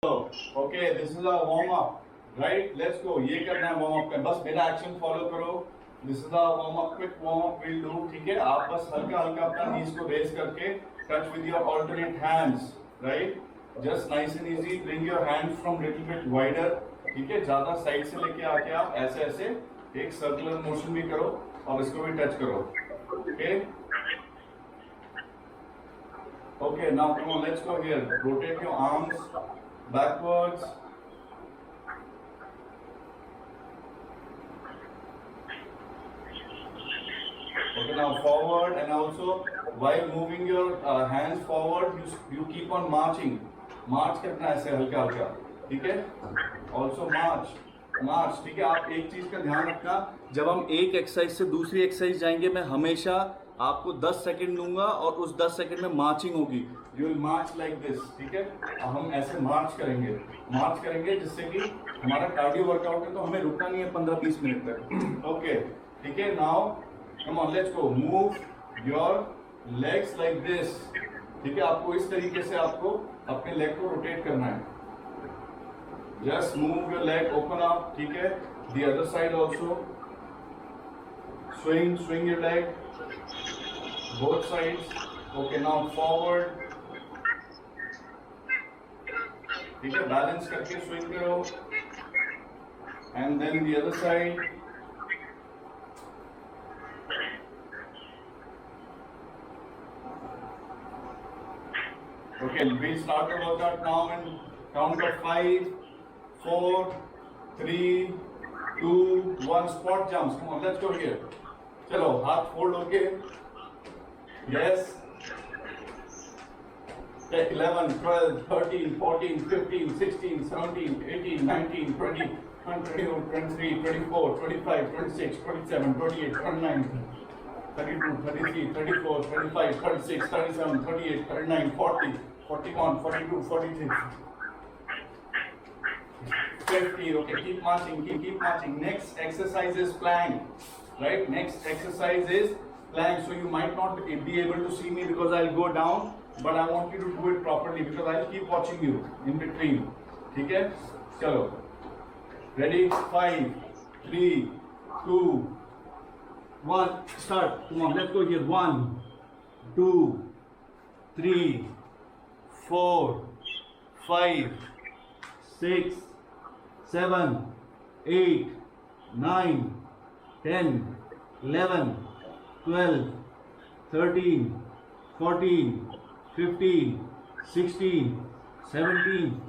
Okay, this is a warm up, right? Let's go. ये करना है warm up का, बस मेरा एक्शन फॉलो करो. This is a warm up, quick warm up we'll do. ठीक है, आप बस हल्का हल्का अपना knees को raise करके touch with your alternate hands, right? Just nice and easy. Bring your hands from little bit wider. ठीक है, ज्यादा साइड से लेके आके आप ऐसे ऐसे एक सर्कुलर मोशन भी करो और इसको भी टच करो. Okay? Okay, now come on, let's go here. Rotate your arms backwards. Okay, now forward, and also while moving your hands forward, you keep on marching. March करना है ऐसे हल्का हल्का, ठीक है? Also march, ठीक है? आप एक चीज का ध्यान रखना, जब हम एक एक्सरसाइज से दूसरी एक्सरसाइज जाएंगे, मैं हमेशा आपको 10 सेकंड दूंगा और उस 10 सेकंड में मार्चिंग होगी. You will March like this, ठीक है? हम ऐसे मार्च करेंगे जिससे कि हमारा कार्डियो वर्कआउट है, तो हमें रुकना नहीं है 15-20 मिनट तक. ओके, ठीक है? Now come on, let's go. Move your legs like this, ठीक है? आपको इस तरीके से आपको अपने लेग को रोटेट करना है. Just move your leg, open up, ठीक है? The other side also. swing your leg, both sides. Okay, now forward, ठीक है? बैलेंस करके स्विंग करो, and then the other side. Okay, we'll start the workout now and count of 5, 4, 3, 2, 1. Squat jumps. Come on, let's go here. चलो, हाथ fold होके. Yes. 11, 12, 13, 14, 15, 16, 17, 18, 19, 20, 21, 22, 23, 24, 25, 26, 27, 28, 29, 32, 33, 34, 35, 36, 37, 38, 39, 40, 41, 42, 43, 50. Okay, keep marching. Next exercise is plank. Right? Next exercise is plank. So you might not be able to see me because I'll go down, but I want you to do it properly because I'll keep watching you in between. ठीक है? चलो. Ready? 5, 3, 2, 1. Start. Come on, let's go here. 1, 2, 3, 4, 5, 6, 7, 8, 9, 10, 11, 12, 13, 14, 15, 16, 17,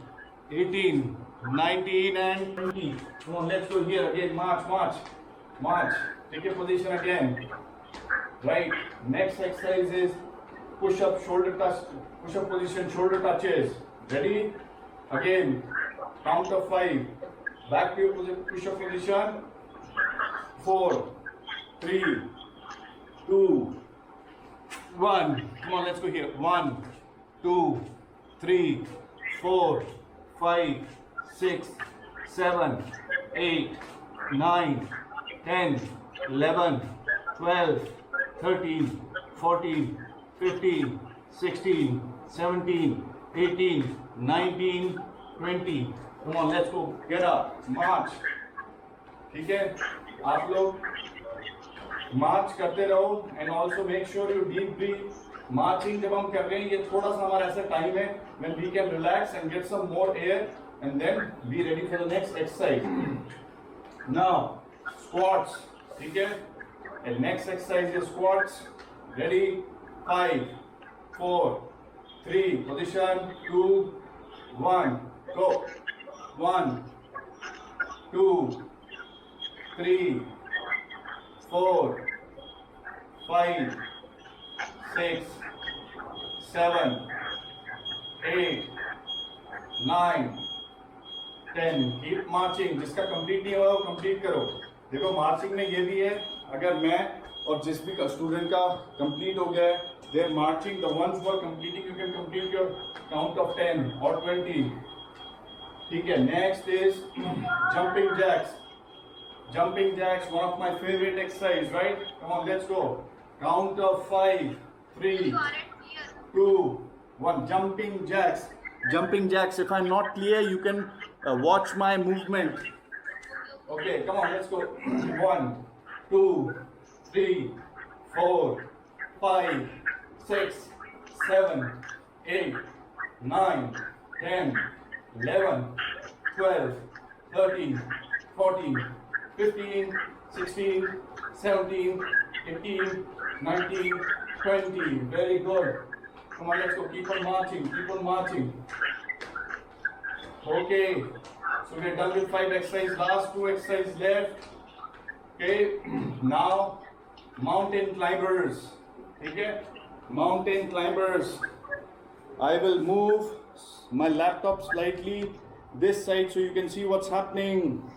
18, 19 and 20. Come on, let's go here again. March. Take your position again. Right. Next exercise is push up, shoulder touch. Push up position, shoulder touches. Ready? Again. Count of 5. Back to your push up position. 4, 3, 2, 1. Come on, let's go here. 1, 2, 3, 4, 5, 6, 7, 8, 9, 10, 11, 12, 13, 14, 15, 16, 17, 18, 19, 20. Come on, let's go. Get up. March. ठीक है? आप लोग मार्च करते रहो and also make sure you deep breath. Marching जब हम कर रहे हैं, ये थोड़ा सा हमारा ऐसा टाइम है when we can relax and get some more air and then be ready for the next exercise. Now squats, ठीक है? And next exercise is squats. Ready? 5, 4, 3, position 2, 1, go. 1, 2, 3, 4, 5, 6, 7, 8, 9, 10. Keep marching. जिसका कंप्लीट नहीं हुआ वो complete करो. देखो, marching में ये भी है, अगर मैं और जिस भी स्टूडेंट का कंप्लीट हो गया है, they are marching. The ones who are completing, you can complete your count of 10 or 20. ठीक है? Next is jumping jacks. Jumping jacks, one of my favorite exercise, right? Come on, let's go. Count of 5, 3, 2, 1. Jumping jacks. jumping jacks. If I'm not clear, you can watch my movement. Okay, come on, let's go. 1, 2, 3, 4, 5, 6, 7, 8, 9, 10, 11, 12, 13, 14, 15, 16, 17, 18, 19, 20. Very good. Come on, let's go. Keep on marching. Keep on marching. Okay. So we're done with 5 exercises. Last 2 exercises left. Okay. Now, mountain climbers. Okay. Mountain climbers. I will move my laptop slightly this side so you can see what's happening.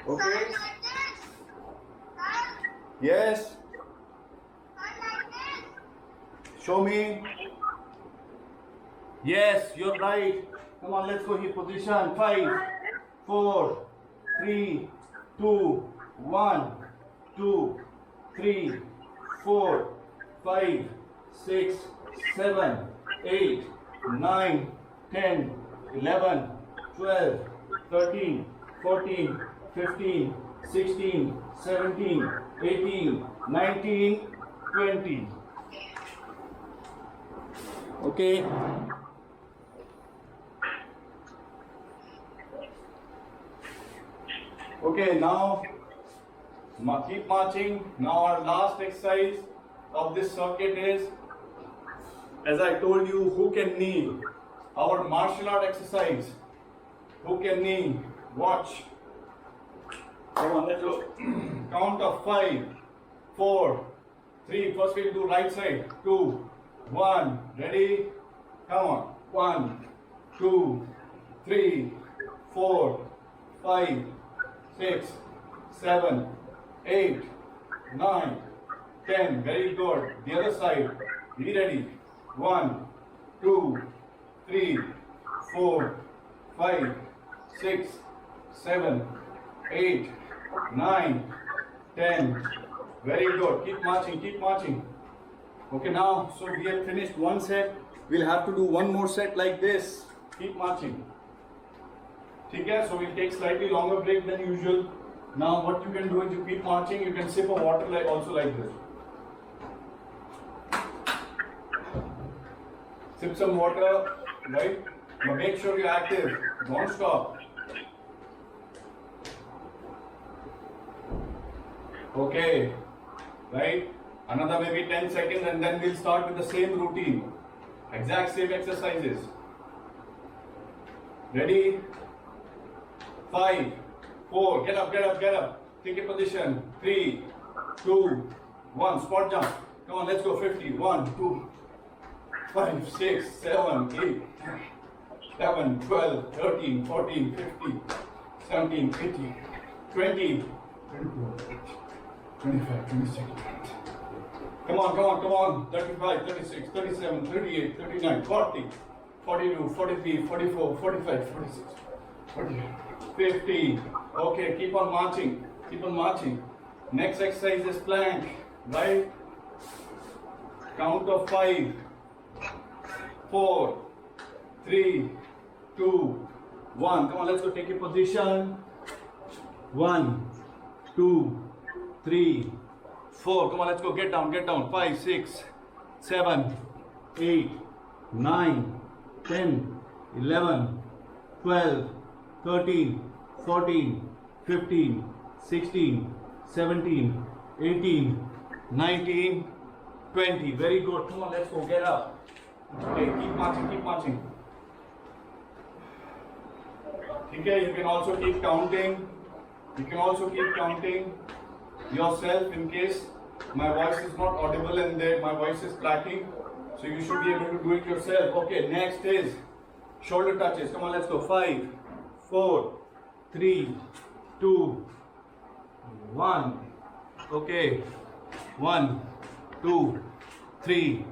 Okay. Yes. Show me. Yes, you're right. Come on, let's go here. Position. 5, 4, 3, 2, 1, 2, 3, 4, 5, 6, 7, 8, 9, 10, 11, 12, 13, 14, 15, 16, 17, 18, 19, 20. Okay. Okay, now keep marching. Now our last exercise of this circuit is, as I told you, who can knee. Our martial art exercise. Who can knee? Watch. Come on, let's go. Count of 5, 4, 3. First we'll do right side. 2, 1. Ready? Come on. 1, 2, 3, 4, 5, 6, 7, 8, 9, 10. Very good. The other side. Be ready. 1, 2, 3, 4, 5, 6, 7, 8, 9, 10. Very good. Keep marching. Keep marching. Okay, now, so we have finished one set. We'll have to do one more set like this. Keep marching. Okay, so we'll take slightly longer break than usual. Now, what you can do is you keep marching. You can sip of water like also like this. Sip some water, right? But make sure you're active. Don't stop. Okay, right? Another maybe 10 seconds and then we'll start with the same routine. Exact same exercises. Ready? 5, 4, get up, get up, get up. Take a position. 3, 2, 1, spot jump. Come on, let's go. 50. 1, 2, 5, 6, 7, 8, 11, 12, 13, 14, 15, 17, 18, 20, 25, 26. Come on, come on, come on. 35, 36, 37, 38, 39, 40, 42, 43, 44, 45, 46, 48, 50. Okay, keep on marching. Keep on marching. Next exercise is plank. Right? Count of 5, 4, 3, 2, 1. Come on, let's go. Take your position. 1, 2, 3, 4. Come on, let's go. Get down, get down. 5, 6, 7, 8, 9, 10, 11, 12, 13, 14, 15, 16, 17, 18, 19, 20. Very good. Come on, let's go. Get up. Okay, keep marching, keep marching. Okay, you can also keep counting. You can also keep counting yourself in case my voice is not audible and my voice is cracking. So you should be able to do it yourself. Okay, next is shoulder touches. Come on, let's go. 5, 4, 3, 2, 1. Okay. 1, 2, 3,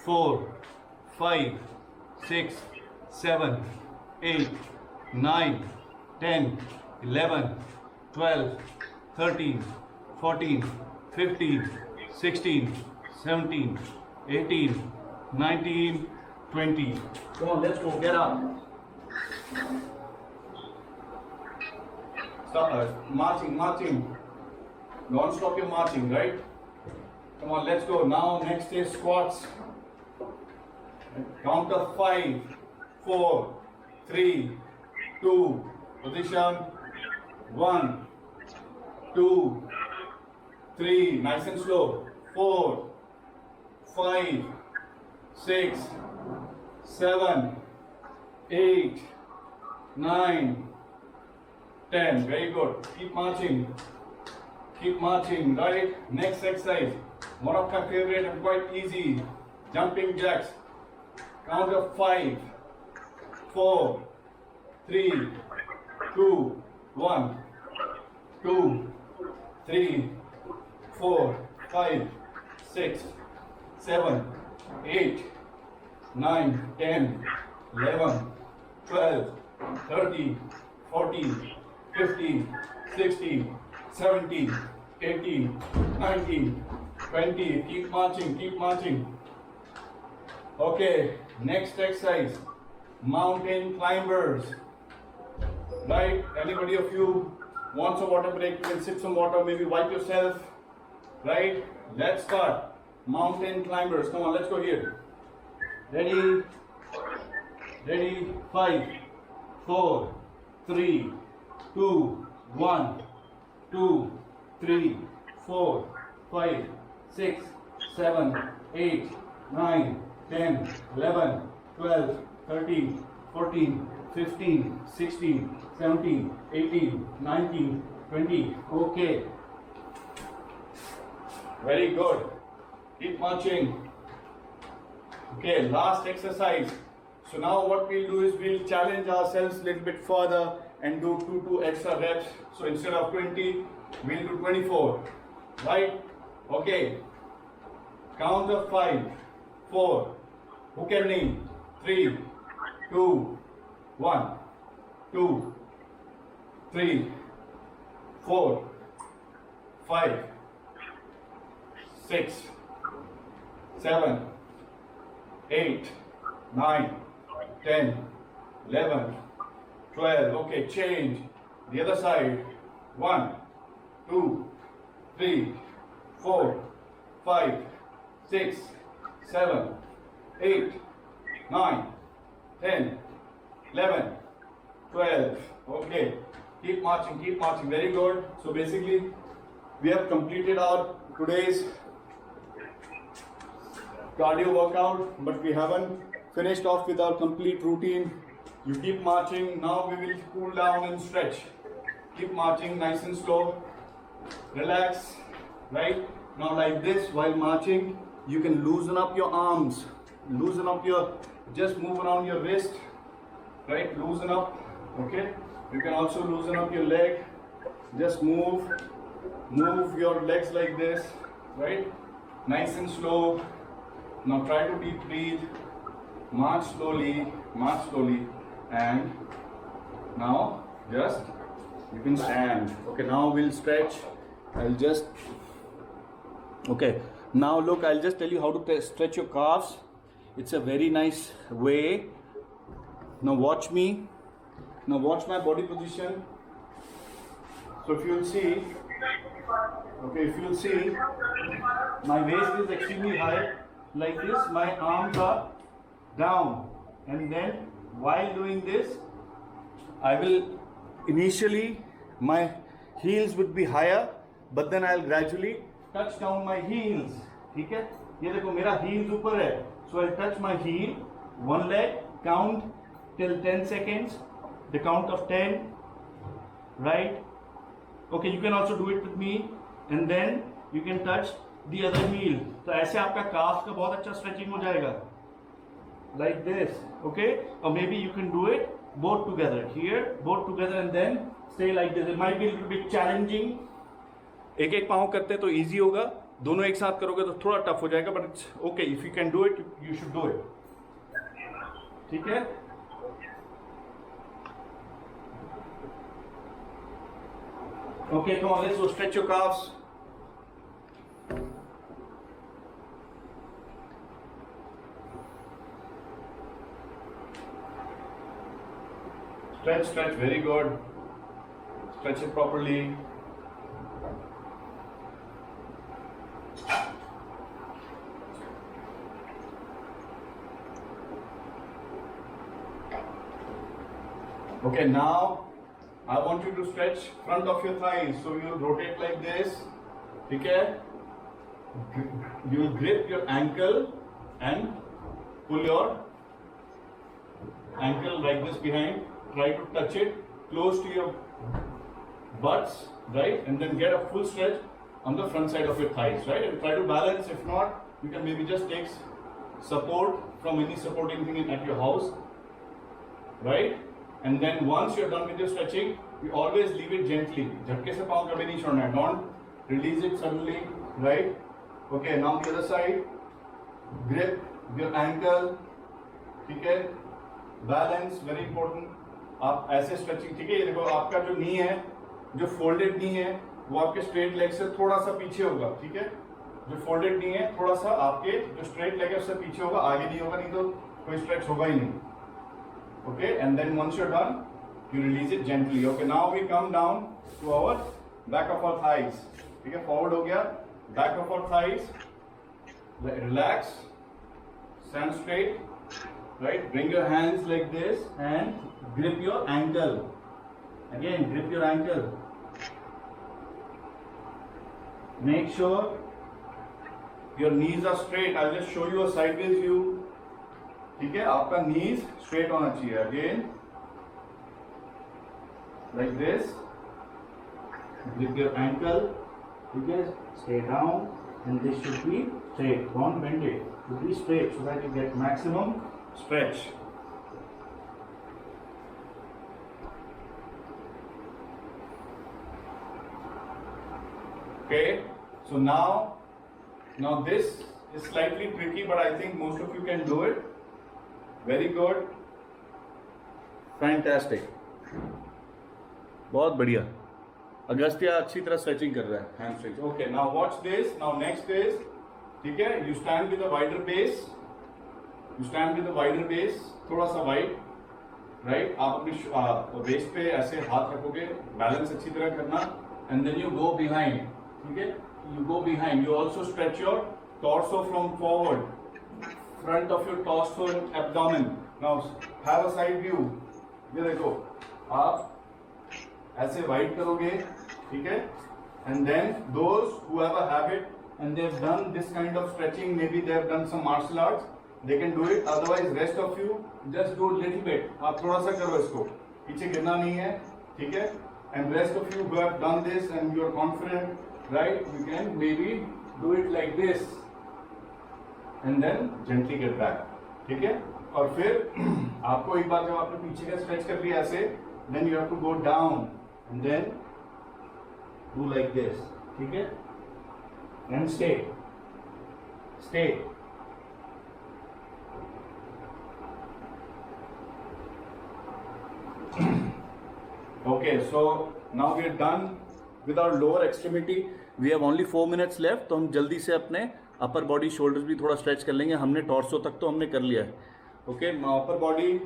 4, 5, 6, 7, 8, 9, 10, 11, 12, 13, 14, 15, 16, 17, 18, 19, 20. Come on, let's go. Get up. Stop. Marching. Don't stop your marching, right? Come on, let's go. Now, next is squats. Count of 5, 4, 3, 2, position. 1, 2, 3, nice and slow. 4, 5, 6, 7, 8, 9, 10. Very good. Keep marching. Right? Next exercise. One of my favorite and quite easy. Jumping jacks. Count of 5, 4, 3, 2, 1, 2, 3, 4, 5, 6, 7, 8, 9, 10, 11, 12, 13, 14, 15, 16, 17, 18, 19, 20. Keep marching. Okay, next exercise. Mountain climbers. Right? Anybody of you wants a water break, you can sip some water, maybe wipe yourself. Right? Let's start. Mountain climbers. Come on, let's go here. Ready? 5, 4, 3, 2, 1, 2, 3, 4, 5, 6, 7, 8, 9, 10, 11, 12, 13, 14, 15, 16, 17, 18, 19, 20. Okay. Very good. Keep marching. Okay, last exercise. So now what we'll do is we'll challenge ourselves a little bit further and do 2 extra reps. So instead of 20, we'll do 24. Right? Okay. Count of 5, 4. Who can name? 3, 2, 1, 2, 3, 4, 5, 6, 7, 8, 9, 10, 11, 12. Okay, change. The other side. 1, 2, 3, 4, 5, 6, 7, 8, 9, 10, 11, 12. Okay, keep marching. Very good. So basically, we have completed our today's cardio workout, but we haven't finished off with our complete routine. You keep marching. Now we will cool down and stretch. Keep marching nice and slow. Relax. Right? Now like this, while marching, you can loosen up your arms. Loosen up your, just move around your wrist. Right? Loosen up. Okay? You can also loosen up your leg. Just move your legs like this. Right? Nice and slow. Now try to deep breathe. March slowly, and now just you can stand. Okay, now we'll stretch. Now look, I'll just tell you how to stretch your calves. It's a very nice way. Now watch me. Now watch my body position. So if you'll see, my waist is extremely high. Like this, my arms are down, and then while doing this, I will initially, my heels would be higher, but then I'll gradually touch down my heels. ठीक है? ये देखो मेरा heels ऊपर है, so I'll touch my heel, one leg, count till 10 seconds, the count of 10, right? Okay, you can also do it with me, and then you can touch the other heel. तो ऐसे आपका calf का बहुत अच्छा stretching हो जाएगा. Like this, okay? Or maybe you can do it both together. Here, both together, and then stay like this. It might be a little bit challenging. एक पाँव करते तो easy होगा. दोनों एक साथ करोगे तो थोड़ा tough हो जाएगा. But it's okay. If you can do it, you should do it. ठीक है? Okay, come on. Let's go stretch your calves. stretch, very good. Stretch it properly. Okay, now I want you to stretch front of your thighs. So you will rotate like this. Okay? You will grip your ankle and pull your ankle like this behind. Try to touch it close to your butts, right? And then get a full stretch on the front side of your thighs, right? And try to balance. If not, you can maybe just take support from any supporting thing at your house, right? And then once you're done with your stretching, you always leave it gently. झटके से पाँव कभी नहीं छोड़ना है. Don't release it suddenly, right? Okay, now the other side. Grip your ankle. ठीक है? Balance very important. आप ऐसे stretching, ठीक है? ये देखो आपका जो knee है, जो folded knee है, वो आपके straight leg से थोड़ा सा पीछे होगा, ठीक है? जो folded knee है, थोड़ा सा आपके जो straight leg है उससे पीछे होगा, आगे नहीं होगा, नहीं तो कोई stretch होगा ही नहीं. Okay, and then once you're done, you release it gently. Okay, now we come down to our back of our thighs. ठीक है, forward हो गया, back of our thighs. Relax, stand straight, right? Bring your hands like this and grip your ankle. Again, grip your ankle. Make sure your knees are straight. I'll just show you a sideways view. ठीक है, आपका knees straight होना चाहिए. Again, like this. Grip your ankle. ठीक है, stay down, and this should be straight. Don't bend it. It should be straight so that you get maximum stretch. Okay, so now this is slightly tricky, but I think most of you can do it. Very good. Fantastic. बहुत बढ़िया. अगस्त्या अच्छी तरह stretching कर रहा है. Hamstrings. Okay, now watch this. Now next is, ठीक है, you stand with a wider base. You stand with a wider base. थोड़ा सा wide, right? आप अपनी waist पे ऐसे हाथ रखोगे, balance अच्छी तरह करना, and then you go behind. ठीक है? You go behind. You also stretch your torso from forward. Front of your torso and abdomen. Now have a side view. ये देखो, आप ऐसे वाइड करोगे, ठीक है? And then those who have a habit and they have done this kind of stretching, maybe they have done some martial arts, they can do it. Otherwise, rest of you just do a little bit. आप थोड़ा सा करो इसको. पीछे गिरना नहीं है, ठीक है? And rest of you who have done this and you are confident, right? You can maybe do it like this. And then gently get back. ठीक है? और फिर आपको एक बार जब आपने पीछे का स्ट्रेच कर लिया ऐसे, then you have to go down and then do like this. ठीक है? And stay. Okay, so now we are done with our lower extremity. We have only 4 minutes left. तो हम जल्दी से अपने अपर बॉडी शोल्डर्स भी थोड़ा stretch कर लेंगे. हमने टॉर्सो तक तो हमने कर लिया है. Okay, upper body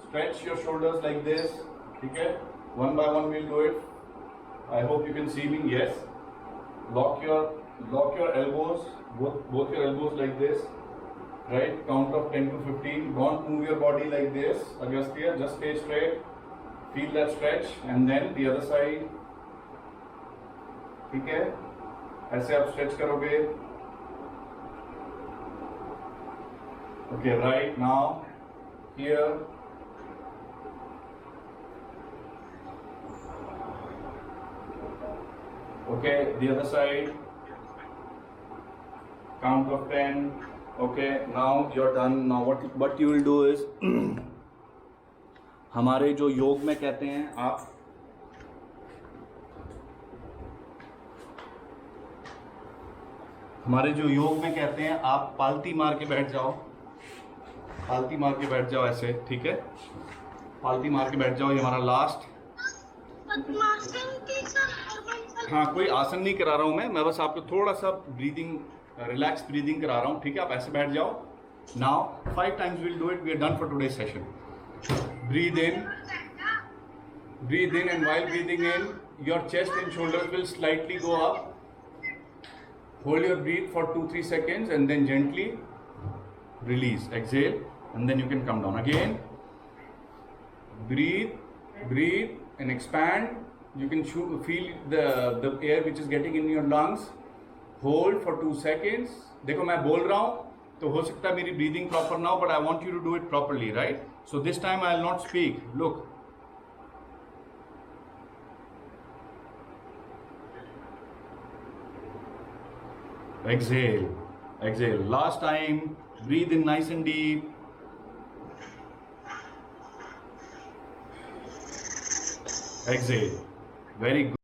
stretch your shoulders like this. ठीक है, one by one will do it. I hope you can see me. Yes, lock your elbows, both your elbows like this, right? Count of 10 to 15. Don't move your body like this, Agastya. Just stay straight. Feel that stretch, and then the other side. ठीक है, ऐसे आप stretch करोगे. Okay, right now, here. Okay, the other side. Count of 10. Okay, now you're done. Now what you will do is, हमारे जो योग में कहते हैं आप पालती मार के बैठ जाओ. पालती मार के बैठ जाओ ऐसे. ठीक है, पालती मार के बैठ जाओ. ये हमारा लास्ट. हाँ, कोई आसन नहीं करा रहा हूँ मैं बस आपको थोड़ा सा ब्रीदिंग, रिलैक्स ब्रीदिंग करा रहा हूँ. ठीक है, आप ऐसे बैठ जाओ. Now 5 times we'll do it. We are done for today's session. Breathe in, Breathe in, and while breathing in, your chest and shoulders will slightly go up. Hold your breath for 2-3 seconds and then gently release. Exhale, and then you can come down. Again, breathe, breathe and expand. You can feel the air which is getting in your lungs. Hold for 2 seconds. देखो मैं बोल रहा हूँ तो हो सकता है मेरी breathing proper now, but I want you to do it properly, right? So this time I will not speak. Look. Exhale, exhale. Last time, breathe in nice and deep. Exhale. Very good.